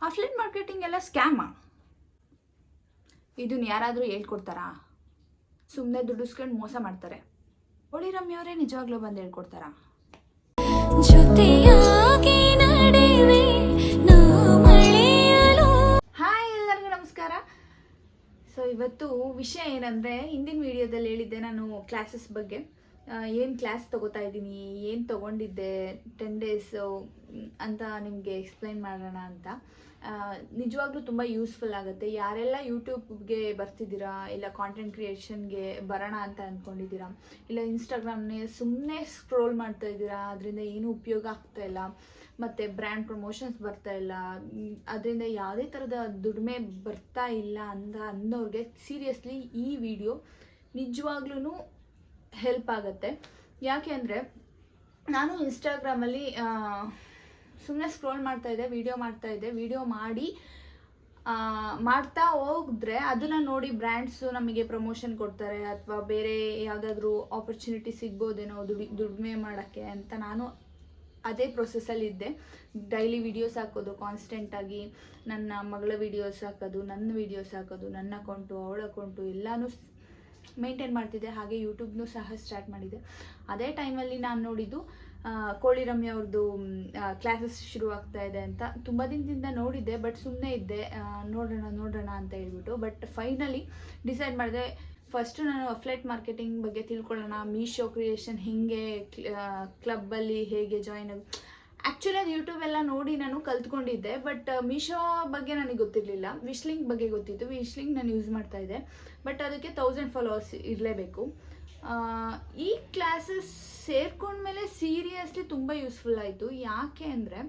ಅಫ್ಲಿಯೇಟ್ marketing ಎಲ್ಲ ಸ್ಕ್ಯಾಮಾ? ಇದನ್ನ ಯಾರಾದರೂ ಹೇಳ್ಕೊಡ್ತಾರಾ? ಸುಮ್ಮನೆ ದುಡ್ಡಿಸ್ಕೊಂಡು ಮೋಸ ಮಾಡ್ತಾರೆ. ಕೋಳಿ ರಮ್ಯವರೇ ನಿಜವಾಗ್ಲೂ ಬಂದು ಹೇಳ್ಕೊಡ್ತಾರಾ? ಹಾಯ್, ಎಲ್ಲರಿಗೂ ನಮಸ್ಕಾರ. ಸೊ ಇವತ್ತು ವಿಷಯ ಏನಂದರೆ, ಹಿಂದಿನ ವಿಡಿಯೋದಲ್ಲಿ ಹೇಳಿದ್ದೆ ನಾನು ಕ್ಲಾಸಸ್ ಬಗ್ಗೆ, ಏನು ಕ್ಲಾಸ್ ತೊಗೋತಾ ಇದ್ದೀನಿ, ಏನು ತೊಗೊಂಡಿದ್ದೆ 10 ಡೇಸು ಅಂತ ನಿಮಗೆ ಎಕ್ಸ್ಪ್ಲೈನ್ ಮಾಡೋಣ ಅಂತ. ನಿಜವಾಗ್ಲೂ ತುಂಬ ಯೂಸ್ಫುಲ್ ಆಗುತ್ತೆ. ಯಾರೆಲ್ಲ ಯೂಟ್ಯೂಬ್ಗೆ ಬರ್ತಿದ್ದೀರಾ, ಇಲ್ಲ ಕಾಂಟೆಂಟ್ ಕ್ರಿಯೇಷನ್ಗೆ ಬರೋಣ ಅಂತ ಅಂದ್ಕೊಂಡಿದ್ದೀರಾ, ಇಲ್ಲ ಇನ್ಸ್ಟಾಗ್ರಾಮ್ನೇ ಸುಮ್ಮನೆ ಸ್ಕ್ರೋಲ್ ಮಾಡ್ತಾ ಇದ್ದೀರಾ, ಅದರಿಂದ ಏನೂ ಉಪಯೋಗ ಆಗ್ತಾ ಇಲ್ಲ, ಮತ್ತು ಬ್ರ್ಯಾಂಡ್ ಪ್ರಮೋಷನ್ಸ್ ಬರ್ತಾ ಇಲ್ಲ, ಅದರಿಂದ ಯಾವುದೇ ಥರದ ದುಡಿಮೆ ಬರ್ತಾ ಇಲ್ಲ ಅನ್ನೋರಿಗೆ ಸೀರಿಯಸ್ಲಿ ಈ ವಿಡಿಯೋ ನಿಜವಾಗ್ಲೂ ಹೆಲ್ಪ್ ಆಗುತ್ತೆ. ಯಾಕೆ ಅಂದರೆ, ನಾನು ಇನ್ಸ್ಟಾಗ್ರಾಮಲ್ಲಿ ಸುಮ್ಮನೆ ಸ್ಕ್ರೋಲ್ ಮಾಡ್ತಾಯಿದ್ದೆ, ವಿಡಿಯೋ ಮಾಡಿ ಮಾಡ್ತಾ ಹೋಗಿದ್ರೆ ಅದನ್ನು ನೋಡಿ ಬ್ರ್ಯಾಂಡ್ಸು ನಮಗೆ ಪ್ರಮೋಷನ್ ಕೊಡ್ತಾರೆ, ಅಥವಾ ಬೇರೆ ಯಾವುದಾದ್ರೂ ಆಪರ್ಚುನಿಟಿ ಸಿಗ್ಬೋದೇನೋ ದುಡಿಮೆ ಮಾಡೋಕ್ಕೆ ಅಂತ ನಾನು ಅದೇ ಪ್ರೊಸೆಸ್ಸಲ್ಲಿ ಇದ್ದೆ. ಡೈಲಿ ವೀಡಿಯೋಸ್ ಹಾಕೋದು ಕಾನ್ಸ್ಟೆಂಟಾಗಿ, ನನ್ನ ಮಗಳ ವೀಡಿಯೋಸ್ ಹಾಕೋದು, ನನ್ನ ವೀಡಿಯೋಸ್ ಹಾಕೋದು, ನನ್ನ ಅಕೌಂಟು ಅವಳ ಅಕೌಂಟು ಎಲ್ಲನೂ ಮೇಂಟೈನ್ ಮಾಡ್ತಿದ್ದೆ. ಹಾಗೆ ಯೂಟ್ಯೂಬ್ನೂ ಸಹ ಸ್ಟಾರ್ಟ್ ಮಾಡಿದ್ದೆ. ಅದೇ ಟೈಮಲ್ಲಿ ನಾನು ನೋಡಿದ್ದು ಕೋಳಿ ರಮ್ಯ ಅವ್ರದ್ದು ಕ್ಲಾಸಸ್ ಶುರು ಆಗ್ತಾ ಇದೆ ಅಂತ. ತುಂಬ ದಿನದಿಂದ ನೋಡಿದ್ದೆ, ಬಟ್ ಸುಮ್ಮನೆ ಇದ್ದೆ, ನೋಡೋಣ ಅಂತ ಹೇಳ್ಬಿಟ್ಟು. ಬಟ್ ಫೈನಲಿ ಡಿಸೈಡ್ ಮಾಡಿದೆ, ಫಸ್ಟು ನಾನು ಅಫ್ಲೇಟ್ ಮಾರ್ಕೆಟಿಂಗ್ ಬಗ್ಗೆ ತಿಳ್ಕೊಳ್ಳೋಣ, ಮೀಶೋ ಕ್ರಿಯೇಷನ್ ಹೇಗೆ, ಕ್ಲಬ್ಬಲ್ಲಿ ಹೇಗೆ ಜಾಯ್ನ್ ಆಗಿ. ಆ್ಯಕ್ಚುಲಿ ಅದು ಯೂಟ್ಯೂಬೆಲ್ಲ ನೋಡಿ ನಾನು ಕಲ್ತ್ಕೊಂಡಿದ್ದೆ, ಬಟ್ ಮೀಶೋ ಬಗ್ಗೆ ನನಗೆ ಗೊತ್ತಿರಲಿಲ್ಲ. ವಿಶ್ಲಿಂಕ್ ಬಗ್ಗೆ ಗೊತ್ತಿತ್ತು. ವಿಶ್ಲಿಂಕ್ ನಾನು ಯೂಸ್ ಮಾಡ್ತಾಯಿದ್ದೆ, ಬಟ್ ಅದಕ್ಕೆ 1000 ಫಾಲೋವರ್ಸ್ ಇರಲೇಬೇಕು. ಈ ಕ್ಲಾಸಸ್ ಸೇರ್ಕೊಂಡ್ಮೇಲೆ ಸೀರಿಯಸ್ಲಿ ತುಂಬ ಯೂಸ್ಫುಲ್ ಆಯಿತು. ಯಾಕೆ ಅಂದರೆ,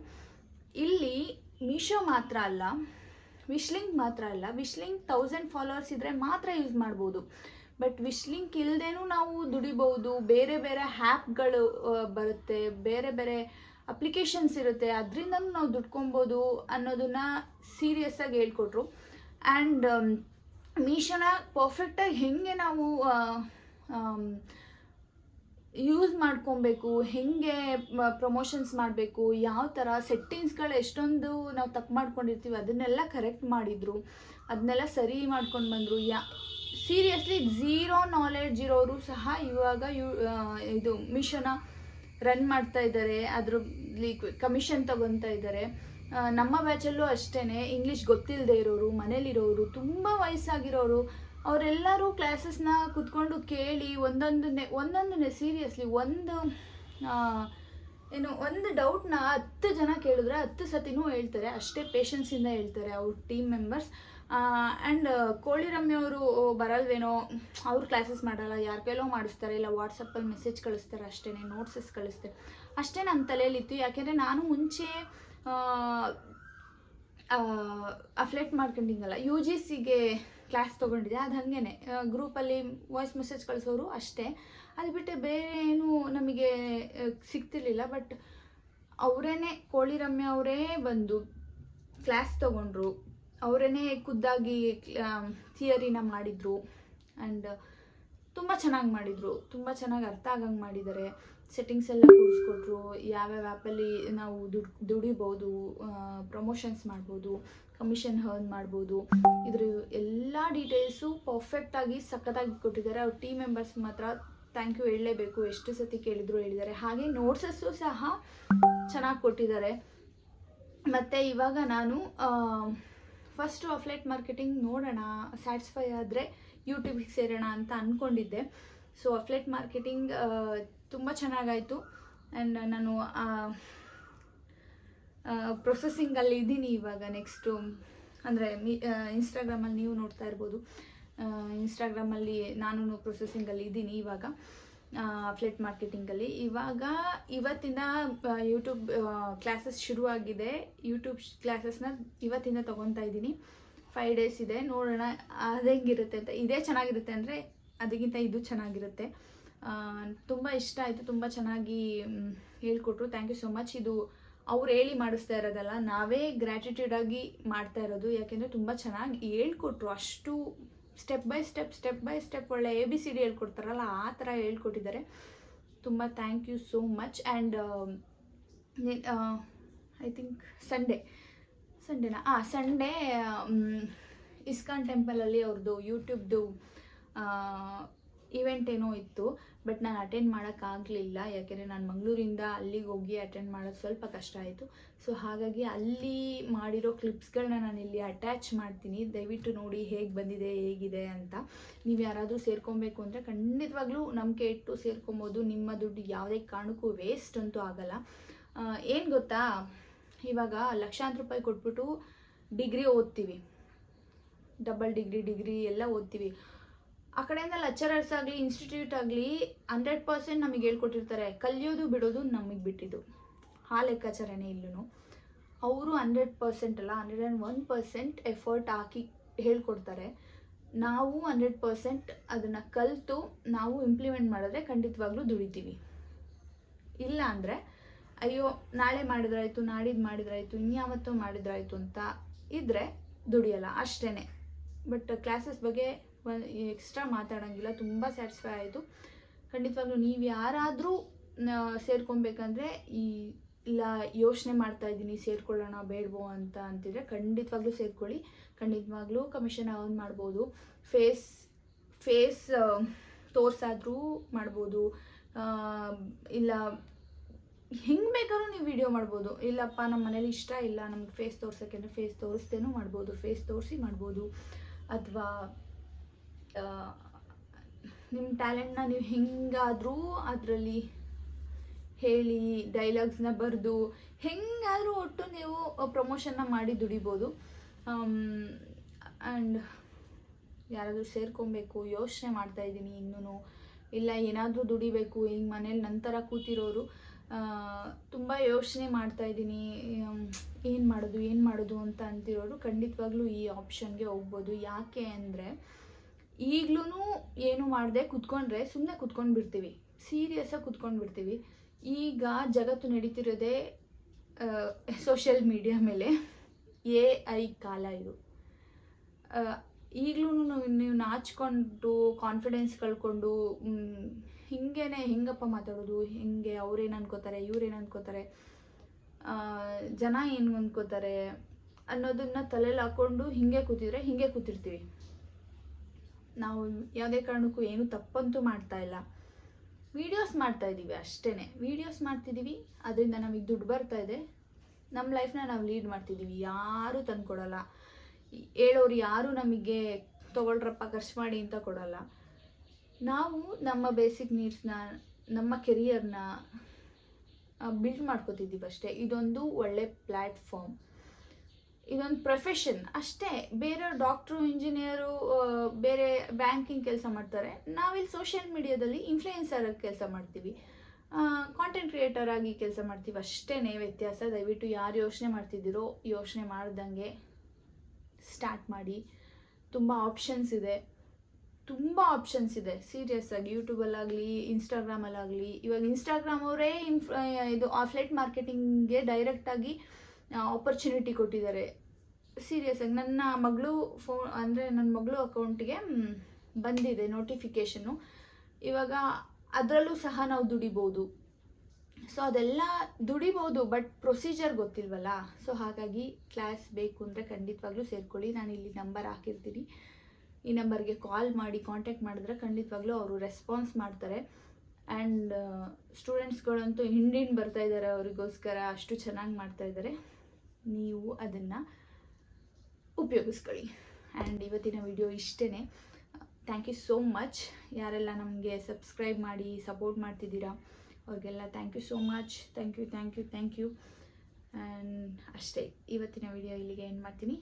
ಇಲ್ಲಿ ಮೀಶೋ ಮಾತ್ರ ಅಲ್ಲ, ವಿಶ್ಲಿಂಕ್ ಮಾತ್ರ ಅಲ್ಲ, ವಿಶ್ಲಿಂಕ್ 1000 ಫಾಲೋವರ್ಸ್ ಇದ್ದರೆ ಮಾತ್ರ ಯೂಸ್ ಮಾಡ್ಬೋದು. ಬಟ್ ವಿಶ್ಲಿಂಕ್ ಇಲ್ಲದೇನೂ ನಾವು ದುಡಿಬೋದು. ಬೇರೆ ಬೇರೆ ಆ್ಯಪ್ಗಳು ಬರುತ್ತೆ, ಬೇರೆ ಬೇರೆ ಅಪ್ಲಿಕೇಶನ್ಸ್ ಇರುತ್ತೆ, ಅದರಿಂದನೂ ನಾವು ದುಡ್ಕೊಬೋದು ಅನ್ನೋದನ್ನು ಸೀರಿಯಸ್ಸಾಗಿ ಹೇಳ್ಕೊಟ್ರು. ಆ್ಯಂಡ್ ಮೀಶೋನ ಪರ್ಫೆಕ್ಟಾಗಿ ಹೇಗೆ ನಾವು ಯೂಸ್ ಮಾಡ್ಕೊಬೇಕು, ಹೇಗೆ ಪ್ರಮೋಷನ್ಸ್ ಮಾಡಬೇಕು, ಯಾವ ಥರ ಸೆಟ್ಟಿಂಗ್ಸ್ಗಳು ಎಷ್ಟೊಂದು ನಾವು ತಪ್ಪು ಮಾಡ್ಕೊಂಡಿರ್ತೀವಿ ಅದನ್ನೆಲ್ಲ ಕರೆಕ್ಟ್ ಮಾಡಿದರು, ಅದನ್ನೆಲ್ಲ ಸರಿ ಮಾಡ್ಕೊಂಡು ಬಂದರು. ಸೀರಿಯಸ್ಲಿ ಝೀರೋ ನಾಲೆಡ್ಜ್ ಇರೋರು ಸಹ ಇವಾಗ ಇದು ಮೀಶೋನ ರನ್ ಮಾಡ್ತಾ ಇದ್ದಾರೆ, ಅದರಲ್ಲಿ ಕಮಿಷನ್ ತೊಗೊತಾ ಇದ್ದಾರೆ. ನಮ್ಮ ಬ್ಯಾಚಲ್ಲೂ ಅಷ್ಟೇ, ಇಂಗ್ಲೀಷ್ ಗೊತ್ತಿಲ್ಲದೆ ಇರೋರು, ಮನೇಲಿರೋರು, ತುಂಬ ವಯಸ್ಸಾಗಿರೋರು, ಅವರೆಲ್ಲರೂ ಕ್ಲಾಸಸ್ನ ಕುತ್ಕೊಂಡು ಕೇಳಿ ಒಂದೊಂದನ್ನೇ ಸೀರಿಯಸ್ಲಿ ಒಂದು ಡೌಟ್ನ 10 ಜನ ಕೇಳಿದ್ರೆ 10 ಸತಿನೂ ಹೇಳ್ತಾರೆ. ಅಷ್ಟೇ ಪೇಷನ್ಸಿಂದ ಹೇಳ್ತಾರೆ ಅವ್ರ ಟೀಮ್ ಮೆಂಬರ್ಸ್. ಆ್ಯಂಡ್ ಕೋಳಿ ರಮ್ಯ ಅವರು ಬರಲ್ವೇನೋ, ಅವ್ರು ಕ್ಲಾಸಸ್ ಮಾಡಲ್ಲ, ಯಾರ ಕೈಲೋ ಮಾಡಿಸ್ತಾರೆ, ಇಲ್ಲ ವಾಟ್ಸಪ್ಪಲ್ಲಿ ಮೆಸೇಜ್ ಕಳಿಸ್ತಾರೆ, ಅಷ್ಟೇ ನೋಟ್ಸಸ್ ಕಳಿಸ್ತಾರೆ, ಅಷ್ಟೇ ನನ್ನ ತಲೆಯಲ್ಲಿತ್ತು. ಯಾಕೆಂದರೆ ನಾನು ಮುಂಚೆ ಅಫ್ಲೇಟ್ ಮಾರ್ಕೆಟಿಂಗ್ ಅಲ್ಲ, UGCಗೆ ಕ್ಲಾಸ್ ತೊಗೊಂಡಿದ್ದೆ. ಅದು ಹಾಗೇ ಗ್ರೂಪಲ್ಲಿ ವಾಯ್ಸ್ ಮೆಸೇಜ್ ಕಳಿಸೋರು ಅಷ್ಟೇ, ಅದು ಬಿಟ್ಟು ಬೇರೆ ಏನೂ ನಮಗೆ ಸಿಗ್ತಿರ್ಲಿಲ್ಲ. ಬಟ್ ಅವರೇ ಕೋಳಿ ರಮ್ಯ ಅವರೇ ಬಂದು ಕ್ಲಾಸ್ ತೊಗೊಂಡ್ರು, ಅವರೇ ಖುದ್ದಾಗಿ ಥಿಯರಿನ ಮಾಡಿದರು. ಆ್ಯಂಡ್ ತುಂಬ ಚೆನ್ನಾಗಿ ಮಾಡಿದರು, ತುಂಬ ಚೆನ್ನಾಗಿ ಅರ್ಥ ಆಗಂಗೆ ಮಾಡಿದ್ದಾರೆ. ಸೆಟ್ಟಿಂಗ್ಸ್ ಎಲ್ಲ ಕೂರಿಸ್ಕೊಟ್ರು, ಯಾವ್ಯಾವ ಆ್ಯಪಲ್ಲಿ ನಾವು ದುಡಿಬೋದು, ಪ್ರಮೋಷನ್ಸ್ ಮಾಡ್ಬೋದು, ಕಮಿಷನ್ ಹರ್ನ್ ಮಾಡ್ಬೋದು, ಇದ್ರ ಎಲ್ಲ ಡೀಟೇಲ್ಸು ಪರ್ಫೆಕ್ಟಾಗಿ ಸಖತ್ತಾಗಿ ಕೊಟ್ಟಿದ್ದಾರೆ. ಅವ್ರ ಟೀಮ್ ಮೆಂಬರ್ಸ್ ಮಾತ್ರ ಥ್ಯಾಂಕ್ ಯು ಹೇಳಲೇಬೇಕು, ಎಷ್ಟು ಸತಿ ಕೇಳಿದ್ರು ಹೇಳಿದ್ದಾರೆ. ಹಾಗೆ ನೋಟ್ಸಸ್ಸು ಸಹ ಚೆನ್ನಾಗಿ ಕೊಟ್ಟಿದ್ದಾರೆ. ಮತ್ತು ಇವಾಗ ನಾನು ಫಸ್ಟು ಅಫ್ಲೇಟ್ ಮಾರ್ಕೆಟಿಂಗ್ ನೋಡೋಣ, ಸ್ಯಾಟಿಸ್ಫೈ ಆದರೆ ಯೂಟ್ಯೂಬಿಗೆ ಸೇರೋಣ ಅಂತ ಅಂದ್ಕೊಂಡಿದ್ದೆ. ಸೊ ಅಫ್ಲೇಟ್ ಮಾರ್ಕೆಟಿಂಗ್ ತುಂಬ ಚೆನ್ನಾಗಾಯಿತು. ಆ್ಯಂಡ್ ನಾನು ಪ್ರೊಸೆಸಿಂಗಲ್ಲಿ ಇದ್ದೀನಿ ಇವಾಗ. ನೆಕ್ಸ್ಟು ಅಂದರೆ ಇನ್ಸ್ಟಾಗ್ರಾಮಲ್ಲಿ ನೀವು ನೋಡ್ತಾ ಇರ್ಬೋದು, ಇನ್ಸ್ಟಾಗ್ರಾಮಲ್ಲಿ ನಾನು ಪ್ರೊಸೆಸಿಂಗಲ್ಲಿ ಇದ್ದೀನಿ ಇವಾಗ ಅಫ್ಲೇಟ್ ಮಾರ್ಕೆಟಿಂಗಲ್ಲಿ. ಇವತ್ತಿಂದ ಯೂಟ್ಯೂಬ್ ಕ್ಲಾಸಸ್ ಶುರುವಾಗಿದೆ. ಯೂಟ್ಯೂಬ್ ಕ್ಲಾಸಸ್ನ ಇವತ್ತಿಂದ ತೊಗೊತಾ ಇದ್ದೀನಿ. 5 ಡೇಸ್ ಇದೆ, ನೋಡೋಣ ಅದು ಹೆಂಗಿರುತ್ತೆ ಅಂತ. ಇದೇ ಚೆನ್ನಾಗಿರುತ್ತೆ ಅಂದರೆ ಅದಕ್ಕಿಂತ ಇದು ಚೆನ್ನಾಗಿರುತ್ತೆ. ತುಂಬ ಇಷ್ಟ ಆಯಿತು, ತುಂಬ ಚೆನ್ನಾಗಿ ಹೇಳ್ಕೊಟ್ರು. Thank you so much. ಇದು ಅವ್ರು ಹೇಳಿ ಮಾಡಿಸ್ತಾ ಇರೋದಲ್ಲ, ನಾವೇ ಗ್ರ್ಯಾಟಿಟ್ಯೂಡಾಗಿ ಮಾಡ್ತಾ ಇರೋದು. ಯಾಕೆಂದರೆ ತುಂಬ ಚೆನ್ನಾಗಿ ಹೇಳ್ಕೊಟ್ರು, ಅಷ್ಟು ಸ್ಟೆಪ್ ಬೈ ಸ್ಟೆಪ್ ಒಳ್ಳೆ ABCD ಹೇಳ್ಕೊಡ್ತಾರಲ್ಲ ಆ ಥರ ಹೇಳ್ಕೊಟ್ಟಿದ್ದಾರೆ. ತುಂಬ thank you so much. And I think Sunday ISKCON ಟೆಂಪಲಲ್ಲಿ ಅವ್ರದ್ದು ಯೂಟ್ಯೂಬ್ದು ಇವೆಂಟ್ ಏನೋ ಇತ್ತು. ಬಟ್ ನಾನು ಅಟೆಂಡ್ ಮಾಡೋಕ್ಕಾಗಲಿಲ್ಲ, ಯಾಕೆಂದರೆ ನಾನು ಮಂಗಳೂರಿಂದ ಅಲ್ಲಿಗೆ ಹೋಗಿ ಅಟೆಂಡ್ ಮಾಡೋದು ಸ್ವಲ್ಪ ಕಷ್ಟ ಆಯಿತು. ಸೊ ಹಾಗಾಗಿ ಅಲ್ಲಿ ಮಾಡಿರೋ ಕ್ಲಿಪ್ಸ್ಗಳನ್ನ ನಾನು ಇಲ್ಲಿ ಅಟ್ಯಾಚ್ ಮಾಡ್ತೀನಿ, ದಯವಿಟ್ಟು ನೋಡಿ ಹೇಗೆ ಬಂದಿದೆ ಹೇಗಿದೆ ಅಂತ. ನೀವು ಯಾರಾದರೂ ಸೇರ್ಕೊಬೇಕು ಅಂದರೆ ಖಂಡಿತವಾಗ್ಲೂ ನಂಬಿಕೆ ಇಟ್ಟು ಸೇರ್ಕೊಬೋದು. ನಿಮ್ಮ ದುಡ್ಡು ಯಾವುದೇ ಕಾರಣಕ್ಕೂ ವೇಸ್ಟ್ ಅಂತೂ ಆಗಲ್ಲ. ಏನು ಗೊತ್ತಾ, ಇವಾಗ ಲಕ್ಷಾಂತರ ರೂಪಾಯಿ ಕೊಟ್ಬಿಟ್ಟು ಡಿಗ್ರಿ ಓದ್ತೀವಿ, ಡಬಲ್ ಡಿಗ್ರಿ ಎಲ್ಲ ಓದ್ತೀವಿ. ಆ ಕಡೆಯಿಂದ ಲೆಕ್ಚರರ್ಸ್ ಆಗಲಿ ಇನ್ಸ್ಟಿಟ್ಯೂಟ್ ಆಗಲಿ 100% ನಮಗೆ ಹೇಳ್ಕೊಟ್ಟಿರ್ತಾರೆ. ಕಲಿಯೋದು ಬಿಡೋದು ನಮಗೆ ಬಿಟ್ಟಿದ್ದು, ಆ ಲೆಕ್ಕಾಚಾರನೇ ಇಲ್ಲೂ. ಅವರು 100% ಅಲ್ಲ 101% ಎಫರ್ಟ್ ಹಾಕಿ ಹೇಳ್ಕೊಡ್ತಾರೆ. ನಾವು 100% ಅದನ್ನು ಕಲಿತು ನಾವು ಇಂಪ್ಲಿಮೆಂಟ್ ಮಾಡಿದ್ರೆ ಖಂಡಿತವಾಗ್ಲೂ ದುಡಿತೀವಿ. ಇಲ್ಲ ಅಂದರೆ ಅಯ್ಯೋ ನಾಳೆ ಮಾಡಿದ್ರಾಯ್ತು, ನಾಡಿದ್ದು ಮಾಡಿದ್ರಾಯ್ತು, ಇನ್ಯಾವತ್ತೂ ಮಾಡಿದ್ರಾಯ್ತು ಅಂತ ಇದ್ದರೆ ದುಡಿಯಲ್ಲ ಅಷ್ಟೇ. ಬಟ್ ಕ್ಲಾಸಸ್ ಬಗ್ಗೆ ಎಕ್ಸ್ಟ್ರಾ ಮಾತಾಡೋಂಗಿಲ್ಲ. ತುಂಬ ಸ್ಯಾಟಿಸ್ಫೈ ಆಯಿತು. ಖಂಡಿತವಾಗ್ಲೂ ನೀವು ಯಾರಾದರೂ ಸೇರ್ಕೊಬೇಕಂದ್ರೆ ಇಲ್ಲ ಯೋಚನೆ ಮಾಡ್ತಾಯಿದ್ದೀನಿ ಸೇರ್ಕೊಳ್ಳೋಣ ಬೇಡವೋ ಅಂತ ಅಂತಿದ್ರೆ ಖಂಡಿತವಾಗ್ಲೂ ಸೇರ್ಕೊಳ್ಳಿ. ಖಂಡಿತವಾಗ್ಲೂ ಕಮಿಷನ್ ಅರ್ನ್ ಮಾಡ್ಬೋದು. ಫೇಸ್ ತೋರ್ಸಾದರೂ ಮಾಡ್ಬೋದು, ಇಲ್ಲ ಹೆಂಗೆ ಬೇಕಾದ್ರೂ ನೀವು ವಿಡಿಯೋ ಮಾಡ್ಬೋದು. ಇಲ್ಲಪ್ಪ ನಮ್ಮ ಮನೇಲಿ ಇಷ್ಟ ಇಲ್ಲ ನಮ್ಗೆ ಫೇಸ್ ತೋರ್ಸೋಕ್ಕೆ ಅಂದರೆ ಫೇಸ್ ತೋರಿಸ್ತೇನೂ ಮಾಡ್ಬೋದು, ಫೇಸ್ ತೋರಿಸಿ ಮಾಡ್ಬೋದು. ಅಥವಾ ನಿಮ್ಮ ಟ್ಯಾಲೆಂಟ್ನ ನೀವು ಹೆಂಗಾದರೂ ಅದರಲ್ಲಿ ಹೇಳಿ ಡೈಲಾಗ್ಸ್ನ ಬರೆದು ಹೆಂಗಾದರೂ ಒಟ್ಟು ನೀವು ಪ್ರಮೋಷನ್ನ ಮಾಡಿ ದುಡಿಬೋದು. ಆ್ಯಂಡ್ ಯಾರಾದರೂ ಸೇರ್ಕೊಬೇಕು ಯೋಚನೆ ಮಾಡ್ತಾಯಿದ್ದೀನಿ ಇನ್ನೂ, ಇಲ್ಲ ಏನಾದರೂ ದುಡಿಬೇಕು ಈಗ ಮನೇಲಿ ನಂತರ ಕೂತಿರೋರು ತುಂಬ ಯೋಚನೆ ಮಾಡ್ತಾಯಿದ್ದೀನಿ ಏನು ಮಾಡೋದು ಅಂತ ಅಂತಿರೋರು ಖಂಡಿತವಾಗ್ಲೂ ಈ ಆಪ್ಷನ್ಗೆ ಹೋಗ್ಬೋದು. ಯಾಕೆ ಅಂದರೆ ಈಗಲೂ ಏನು ಮಾಡದೆ ಕುತ್ಕೊಂಡ್ರೆ ಸುಮ್ಮನೆ ಕುತ್ಕೊಂಡ್ಬಿಡ್ತೀವಿ, ಸೀರಿಯಸ್ಸಾಗಿ ಕುತ್ಕೊಂಡ್ಬಿಡ್ತೀವಿ. ಈಗ ಜಗತ್ತು ನಡೀತಿರೋದೇ ಸೋಷಿಯಲ್ ಮೀಡಿಯಾ ಮೇಲೆ. AI ಕಾಲ ಇದು. ಈಗಲೂ ನೀವು ನಾಚ್ಕೊಂಡು ಕಾನ್ಫಿಡೆನ್ಸ್ ಕಳ್ಕೊಂಡು ಹೆಂಗಪ್ಪ ಮಾತಾಡೋದು, ಹೆಂಗೆ ಅವ್ರೇನು ಅನ್ಕೋತಾರೆ ಇವ್ರೇನು ಅನ್ಕೋತಾರೆ, ಜನ ಏನು ಅನ್ಕೋತಾರೆ ಅನ್ನೋದನ್ನು ತಲೆಯಲ್ಲಿ ಹಾಕ್ಕೊಂಡು ಹಿಂಗೆ ಕೂತಿರ್ತೀವಿ. ನಾವು ಯಾವುದೇ ಕಾರಣಕ್ಕೂ ಏನು ತಪ್ಪಂತೂ ಮಾಡ್ತಾ ಇಲ್ಲ, ವೀಡಿಯೋಸ್ ಮಾಡ್ತಾಯಿದ್ದೀವಿ ಅಷ್ಟೇ. ವೀಡಿಯೋಸ್ ಮಾಡ್ತಿದ್ದೀವಿ, ಅದರಿಂದ ನಮಗೆ ದುಡ್ಡು ಬರ್ತಾಯಿದೆ, ನಮ್ಮ ಲೈಫ್ನ ನಾವು ಲೀಡ್ ಮಾಡ್ತಿದ್ದೀವಿ. ಯಾರೂ ತಂದುಕೊಡಲ್ಲ, ಹೇಳೋರು ಯಾರೂ ನಮಗೆ ತೊಗೊಳ್ರಪ್ಪ ಖರ್ಚು ಮಾಡಿ ಅಂತ ಕೊಡಲ್ಲ. ನಾವು ನಮ್ಮ ಬೇಸಿಕ್ ನೀಡ್ಸ್ನ, ನಮ್ಮ ಕೆರಿಯರ್ನ ಬಿಲ್ಡ್ ಮಾಡ್ಕೋತಿದ್ದೀವಿ ಅಷ್ಟೇ. ಇದೊಂದು ಒಳ್ಳೆ ಪ್ಲ್ಯಾಟ್ಫಾರ್ಮ್, ಇದೊಂದು ಪ್ರೊಫೆಷನ್ ಅಷ್ಟೇ. ಬೇರೆ ಡಾಕ್ಟ್ರು, ಇಂಜಿನಿಯರು, ಬೇರೆ ಬ್ಯಾಂಕಿಂಗ್ ಕೆಲಸ ಮಾಡ್ತಾರೆ, ನಾವಿಲ್ಲಿ ಸೋಷಿಯಲ್ ಮೀಡಿಯಾದಲ್ಲಿ ಇನ್ಫ್ಲೂಯೆನ್ಸರ್ ಆಗಿ ಕೆಲಸ ಮಾಡ್ತೀವಿ, ಕಾಂಟೆಂಟ್ ಕ್ರಿಯೇಟರ್ ಆಗಿ ಕೆಲಸ ಮಾಡ್ತೀವಿ ಅಷ್ಟೇ ವ್ಯತ್ಯಾಸ. ದಯವಿಟ್ಟು ಯಾರು ಯೋಚನೆ ಮಾಡ್ತಿದ್ದೀರೋ ಯೋಚನೆ ಮಾಡ್ದಂಗೆ ಸ್ಟಾರ್ಟ್ ಮಾಡಿ. ತುಂಬ ಆಪ್ಷನ್ಸ್ ಇದೆ ಸೀರಿಯಸ್ ಆಗಿ. ಯೂಟ್ಯೂಬಲ್ಲಾಗಲಿ ಇನ್ಸ್ಟಾಗ್ರಾಮಲ್ಲಾಗಲಿ, ಇವಾಗ ಇನ್ಸ್ಟಾಗ್ರಾಮ್ ಅವರೇ ಇದು ಆಫ್ಲೈನ್ ಮಾರ್ಕೆಟಿಂಗ್ಗೆ ಡೈರೆಕ್ಟಾಗಿ ಆಪರ್ಚುನಿಟಿ ಕೊಟ್ಟಿದ್ದಾರೆ. ಸೀರಿಯಸ್ ಆಗಿ ನನ್ನ ಮಗಳು ಅಕೌಂಟಿಗೆ ಬಂದಿದೆ ನೋಟಿಫಿಕೇಷನ್ನು. ಇವಾಗ ಅದರಲ್ಲೂ ಸಹ ನಾವು ದುಡಿಬೋದು. ಸೊ ಅದೆಲ್ಲ ದುಡಿಬೋದು, ಬಟ್ ಪ್ರೊಸೀಜರ್ ಗೊತ್ತಿಲ್ವಲ್ಲ. ಸೊ ಹಾಗಾಗಿ ಕ್ಲಾಸ್ ಬೇಕು ಅಂದರೆ ಖಂಡಿತವಾಗ್ಲೂ ಸೇರ್ಕೊಳ್ಳಿ. ನಾನು ಇಲ್ಲಿ ನಂಬರ್ ಹಾಕಿರ್ತೀನಿ, ಈ ನಂಬರ್ಗೆ ಕಾಲ್ ಮಾಡಿ ಕಾಂಟ್ಯಾಕ್ಟ್ ಮಾಡಿದ್ರೆ ಖಂಡಿತವಾಗ್ಲೂ ಅವರು ರೆಸ್ಪಾನ್ಸ್ ಮಾಡ್ತಾರೆ. ಆ್ಯಂಡ್ ಸ್ಟೂಡೆಂಟ್ಸ್ಗಳಂತೂ ಹಿಂಡಿಂಡು ಬರ್ತಾ ಇದ್ದಾರೆ ಅವರಿಗೋಸ್ಕರ, ಅಷ್ಟು ಚೆನ್ನಾಗಿ ಮಾಡ್ತಾಯಿದ್ದಾರೆ. ನೀವು ಅದನ್ನು ಉಪಯೋಗಿಸ್ಕೊಳ್ಳಿ. ಆ್ಯಂಡ್ ಇವತ್ತಿನ ವಿಡಿಯೋ ಇಷ್ಟೇ. Thank you so much. ಯಾರೆಲ್ಲ ನಮಗೆ ಸಬ್ಸ್ಕ್ರೈಬ್ ಮಾಡಿ ಸಪೋರ್ಟ್ ಮಾಡ್ತಿದ್ದೀರಾ ಅವ್ರಿಗೆಲ್ಲ thank you so much. Thank you. And ಅಷ್ಟೇ, ಇವತ್ತಿನ ವಿಡಿಯೋ ಇಲ್ಲಿಗೆ ಎಂಡ್ ಮಾಡ್ತೀನಿ.